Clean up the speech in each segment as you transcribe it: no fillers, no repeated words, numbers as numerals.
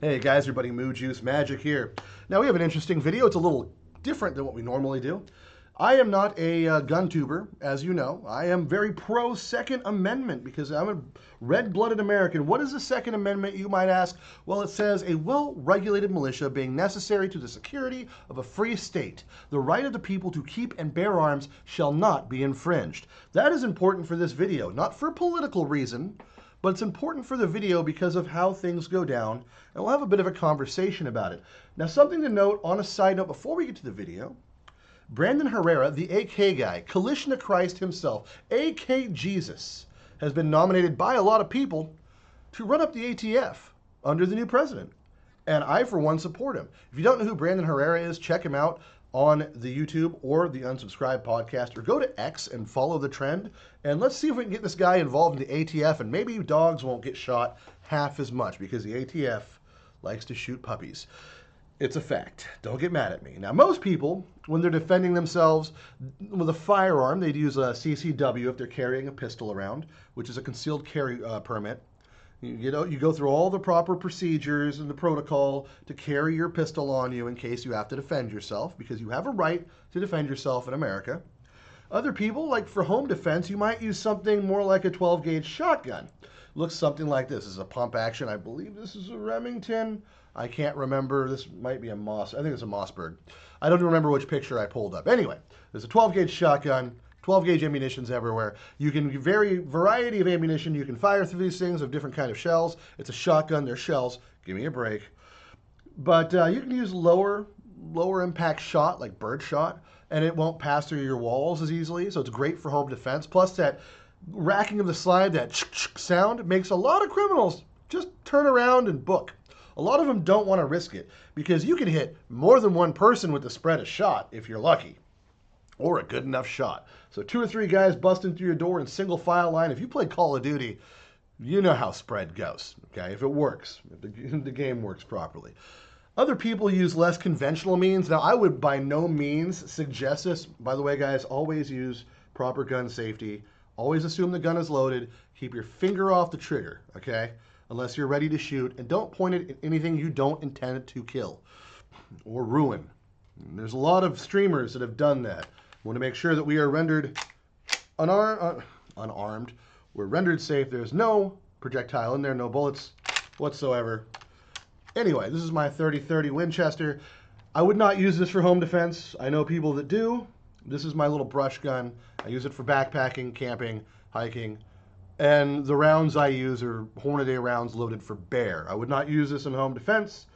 Hey guys, your buddy Moo Juice Magic here. Now we have an interesting video. It's a little different than what we normally do. I am not a gun tuber, as you know. I am very pro Second Amendment because I'm a red-blooded American. What is the Second Amendment, you might ask? Well, it says a well-regulated militia being necessary to the security of a free state. The right of the people to keep and bear arms shall not be infringed. That is important for this video, not for political reason, but it's important for the video because of how things go down, and we'll have a bit of a conversation about it. Now, something to note on a side note before we get to the video, Brandon Herrera, the AK guy, Kalishna Christ himself, AK Jesus, has been nominated by a lot of people to run up the ATF under the new president. And I, for one, support him. If you don't know who Brandon Herrera is, check him out on the YouTube or the Unsubscribed podcast, or go to X and follow the trend. And let's see if we can get this guy involved in the ATF, and maybe dogs won't get shot half as much because the ATF likes to shoot puppies. It's a fact. Don't get mad at me. Now, most people, when they're defending themselves with a firearm, they'd use a CCW if they're carrying a pistol around, which is a concealed carry permit. You go through all the proper procedures and the protocol to carry your pistol on you in case you have to defend yourself, because you have a right to defend yourself in America. Other people, like for home defense, you might use something more like a 12-gauge shotgun. Looks something like this. This is a pump action. I believe this is a Remington. I can't remember. This might be a Moss. I think it's a Mossberg. I don't remember which picture I pulled up. Anyway, there's a 12-gauge shotgun. 12-gauge ammunition's everywhere. You can variety of ammunition. You can fire through these things of different kind of shells. It's a shotgun. They're shells. Give me a break. But you can use lower impact shot, like bird shot, and it won't pass through your walls as easily. So it's great for home defense. Plus that racking of the slide, that sound, makes a lot of criminals just turn around and book. A lot of them don't want to risk it because you can hit more than one person with the spread of shot if you're lucky, or a good enough shot. So 2 or 3 guys busting through your door in single file line. If you play Call of Duty, you know how spread goes, okay? If it works, if the game works properly. Other people use less conventional means. Now, I would by no means suggest this. By the way, guys, always use proper gun safety. Always assume the gun is loaded. Keep your finger off the trigger, okay? Unless you're ready to shoot. And don't point it at anything you don't intend to kill or ruin. And there's a lot of streamers that have done that. We want to make sure that we are rendered unarmed. We're rendered safe. There's no projectile in there, no bullets whatsoever. Anyway, this is my 30-30 Winchester. I would not use this for home defense. I know people that do. This is my little brush gun. I use it for backpacking, camping, hiking. And the rounds I use are Hornady rounds loaded for bear. I would not use this in home defense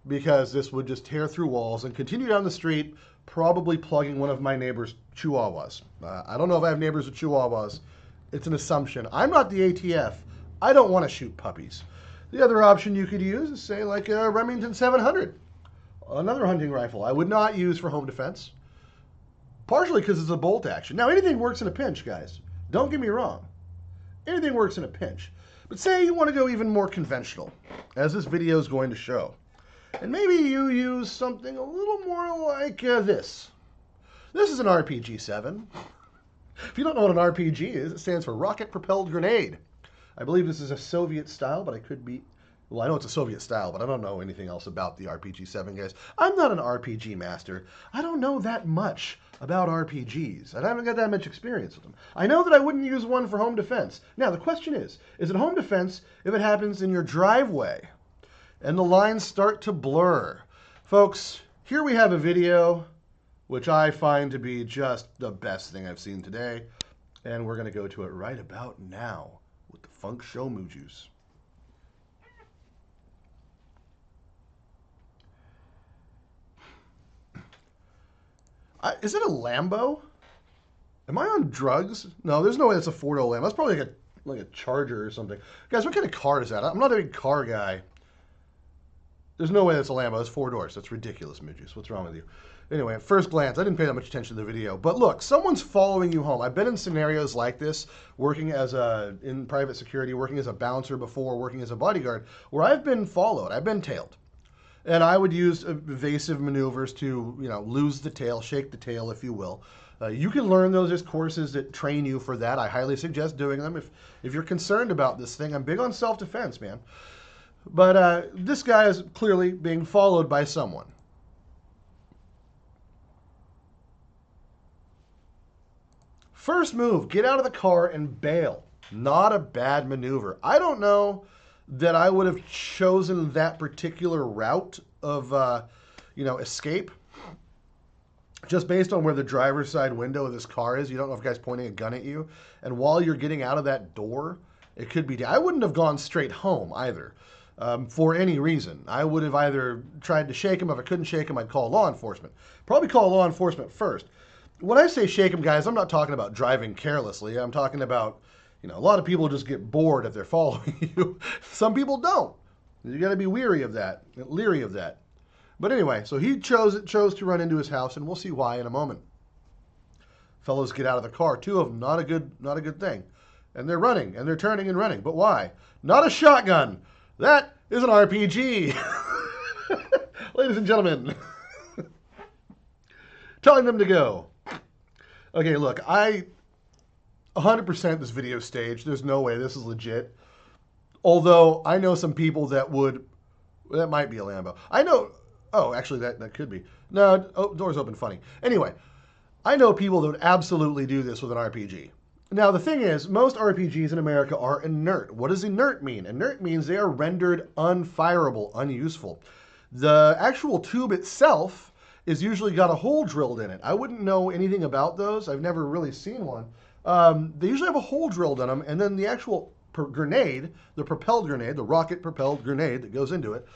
because this would just tear through walls and continue down the street, probably plugging one of my neighbor's chihuahuas. I don't know if I have neighbors with chihuahuas. It's an assumption. I'm not the ATF. I don't want to shoot puppies. The other option you could use is, say, like a Remington 700, another hunting rifle. I would not use for home defense, partially because it's a bolt action. Now, anything works in a pinch, guys. Don't get me wrong. Anything works in a pinch. But say you want to go even more conventional, as this video is going to show. And maybe you use something a little more like this. This is an RPG-7. If you don't know what an RPG is, it stands for Rocket Propelled Grenade. I believe this is a Soviet style, but I could be... Well, I know it's a Soviet style, but I don't know anything else about the RPG-7, guys. I'm not an RPG master. I don't know that much about RPGs. I haven't got that much experience with them. I know that I wouldn't use one for home defense. Now, the question is it home defense if it happens in your driveway and the lines start to blur? Folks, here we have a video which I find to be just the best thing I've seen today, and we're going to go to it right about now with the Funk Show Moo Juice. Is it a Lambo? Am I on drugs? No, there's no way that's a four-door Lambo. That's probably like a Charger or something. Guys, what kind of car is that? I'm not a big car guy. There's no way that's a Lambo. It's 4 doors. That's ridiculous, Midges. What's wrong with you? Anyway, at first glance, I didn't pay that much attention to the video. But look, someone's following you home. I've been in scenarios like this, working in private security, working as a bouncer before, working as a bodyguard, where I've been followed. I've been tailed. And I would use evasive maneuvers to, lose the tail, shake the tail, if you will. You can learn those. There's courses that train you for that. I highly suggest doing them if you're concerned about this thing. I'm big on self-defense, man. But this guy is clearly being followed by someone. First move, get out of the car and bail. Not a bad maneuver. I don't know that I would have chosen that particular route of, escape. Just based on where the driver's side window of this car is, you don't know if a guy's pointing a gun at you. And while you're getting out of that door, it could be. I wouldn't have gone straight home either, for any reason. I would have either tried to shake him. If I couldn't shake him, I'd call law enforcement. Probably call law enforcement first. When I say shake him, guys, I'm not talking about driving carelessly. I'm talking about, a lot of people just get bored if they're following you. Some people don't. You got to be leery of that. But anyway, so he chose to run into his house, and we'll see why in a moment. Fellows get out of the car. Two of them, not a good thing. And they're running, and they're turning and running. But why? Not a shotgun. That is an RPG. Ladies and gentlemen. Telling them to go. Okay, look, 100% this video staged. There's no way this is legit. Although I know some people that might be a Lambo. I know. Oh, actually, that could be. No, door's open funny. Anyway, I know people that would absolutely do this with an RPG. Now, the thing is, most RPGs in America are inert. What does inert mean? Inert means they are rendered unfireable, unuseful. The actual tube itself is usually got a hole drilled in it. I wouldn't know anything about those. I've never really seen one. They usually have a hole drilled in them, and then the actual grenade, the propelled grenade, the rocket-propelled grenade that goes into it,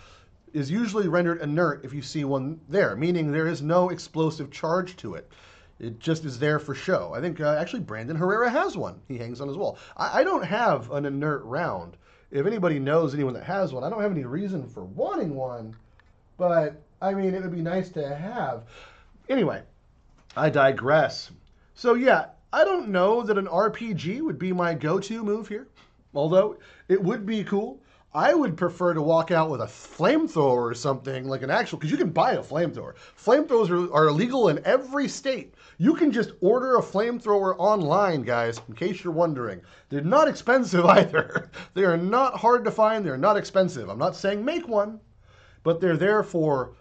is usually rendered inert if you see one there, meaning there is no explosive charge to it. It just is there for show. I think actually Brandon Herrera has one. He hangs on his wall. I don't have an inert round. If anybody knows anyone that has one, I don't have any reason for wanting one, but I mean, it would be nice to have. Anyway, I digress. So yeah, I don't know that an RPG would be my go-to move here, although it would be cool. I would prefer to walk out with a flamethrower or something, like an actual, because you can buy a flamethrower. Flamethrowers are illegal in every state. You can just order a flamethrower online, guys, in case you're wondering. They're not expensive either. They are not hard to find. They're not expensive. I'm not saying make one, but they're there for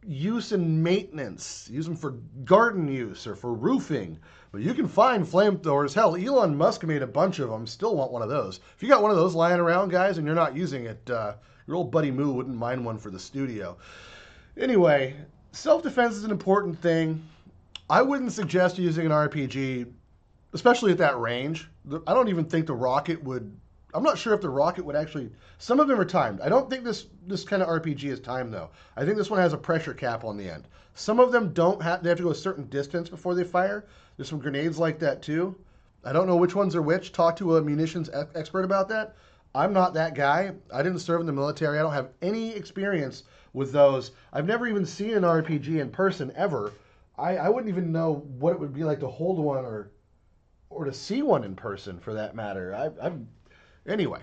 use and maintenance. Use them for garden use or for roofing. But you can find flamethrowers. Hell, Elon Musk made a bunch of them. Still want one of those. If you got one of those lying around, guys, and you're not using it, your old buddy Moo wouldn't mind one for the studio. Anyway, self-defense is an important thing. I wouldn't suggest using an RPG, especially at that range. I don't even think the rocket would... I'm not sure if the rocket would actually... Some of them are timed. I don't think this kind of RPG is timed, though. I think this one has a pressure cap on the end. Some of them don't have... They have to go a certain distance before they fire. There's some grenades like that, too. I don't know which ones are which. Talk to a munitions expert about that. I'm not that guy. I didn't serve in the military. I don't have any experience with those. I've never even seen an RPG in person, ever. I wouldn't even know what it would be like to hold one or to see one in person, for that matter. Anyway,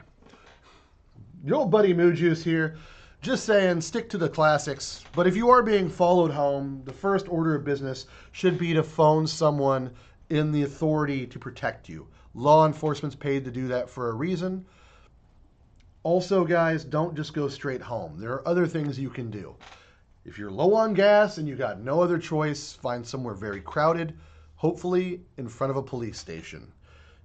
your old buddy Moo Juice here, just saying, stick to the classics. But if you are being followed home, the first order of business should be to phone someone in the authority to protect you. Law enforcement's paid to do that for a reason. Also, guys, don't just go straight home. There are other things you can do. If you're low on gas and you got no other choice, find somewhere very crowded, hopefully in front of a police station.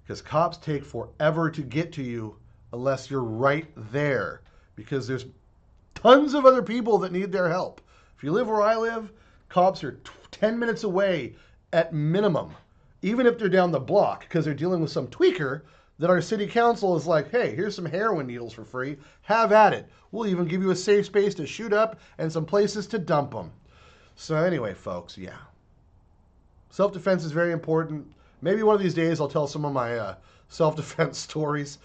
Because cops take forever to get to you unless you're right there. Because there's tons of other people that need their help. If you live where I live, cops are 10 minutes away at minimum. Even if they're down the block, because they're dealing with some tweaker that our city council is like, hey, here's some heroin needles for free. Have at it. We'll even give you a safe space to shoot up and some places to dump them. So anyway, folks, yeah. Self-defense is very important. Maybe one of these days I'll tell some of my self-defense stories.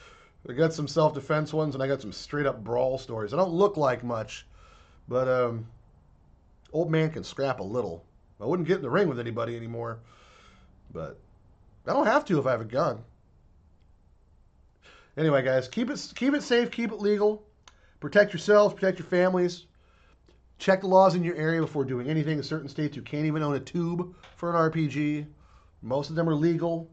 I got some self-defense ones, and I got some straight-up brawl stories. I don't look like much, but old man can scrap a little. I wouldn't get in the ring with anybody anymore, but I don't have to if I have a gun. Anyway, guys, keep it safe, keep it legal. Protect yourselves, protect your families. Check the laws in your area before doing anything. In certain states, you can't even own a tube for an RPG. Most of them are legal.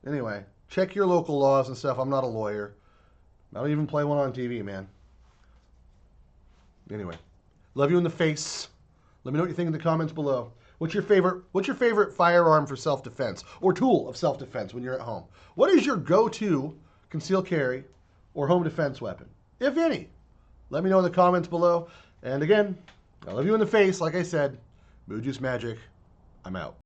Anyway, check your local laws and stuff. I'm not a lawyer. I don't even play one on TV, man. Anyway, love you in the face. Let me know what you think in the comments below. What's your favorite firearm for self-defense or tool of self-defense when you're at home? What is your go-to concealed carry or home defense weapon, if any? Let me know in the comments below. And again, I love you in the face. Like I said, Mood Juice Magic. I'm out.